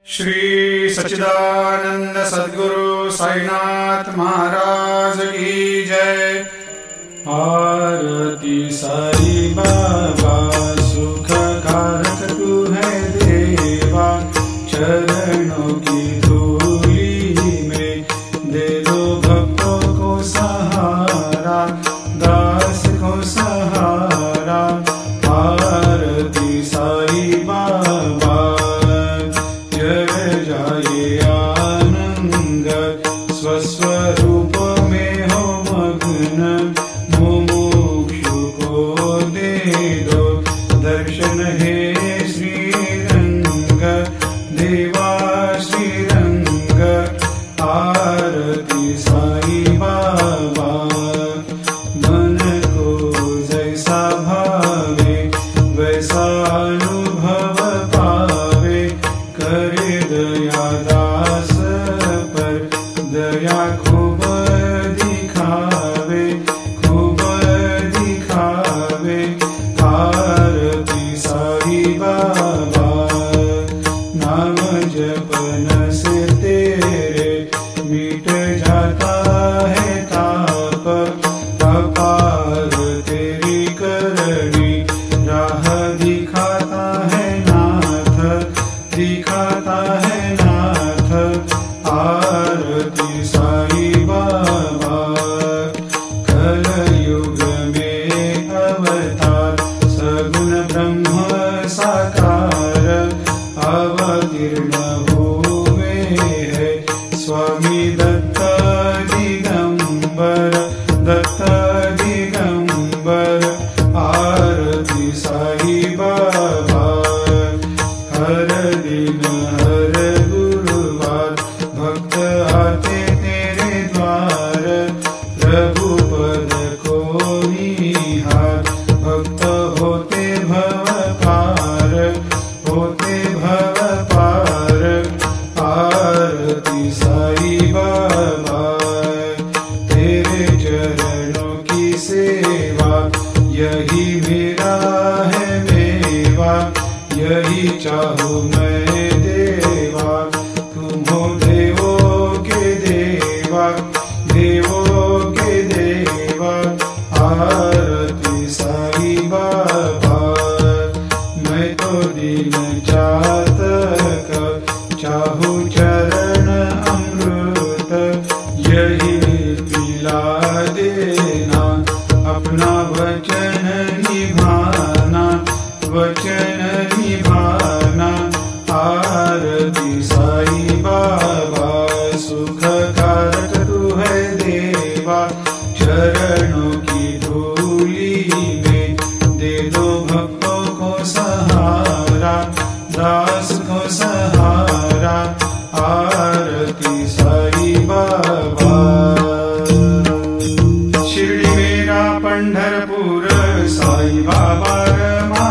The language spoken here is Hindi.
श्री सच्चिदानंद सद्गुरु साईनाथ महाराज की जय। आरती साई बाबा सुख कारक तू है देवा, चरणों की धूली में दे दो भक्तों को सहारा, दास को सहारा। आरती साई बाबा जय जाए आनंद, स्वस्वरूप में हो मग्न, मुमुक्षु को दे दो दर्शन हे श्रीरंग, देवा श्रीरंग। आरती साई बाबा मन को जैसा भावे वैसा अनुभव पावे, करे दया दास पर दया खूब दिखावे, खूब दिखावे। आरती साई बाबा नाम जपन से तेरे मिट जाता है ताप, अपार तेरी करनी राह दिखाता है नाथ, दिखाता है नाथ। आरती साई बाबा कलयुग में अवतार, सगुण ब्रह्म साकार, अवतीर्ण हुए है स्वामी दत्त दिगंबर, दत्त दिगंबर। आरती साई बाबा हर दिन हर गुरुवार भक्त आते तेरे द्वार, प्रभु पद को निहार, भक्त होते भव पार, होते भव पार। आरती साई बाबा तेरे चरणों की सेवा, यही मेरा है मेवा, यही चाहूँ मैं देवा। तुम हो देवों के देवा, देवों के देवा। आरती साई बाबा मैं तो दीन जातक, चाहूँ चरण अमृत, यही पिला देना, अपना वचन निभाना, वचन निभाना। आरती साई बाबा सुख कारक तू है देवा, चरणों की धूली में दे दो भक्तों को सहारा, दास को सहारा। आरती साई बाबा शिरडी मेरा पंढरपूर, साई बाबा रमा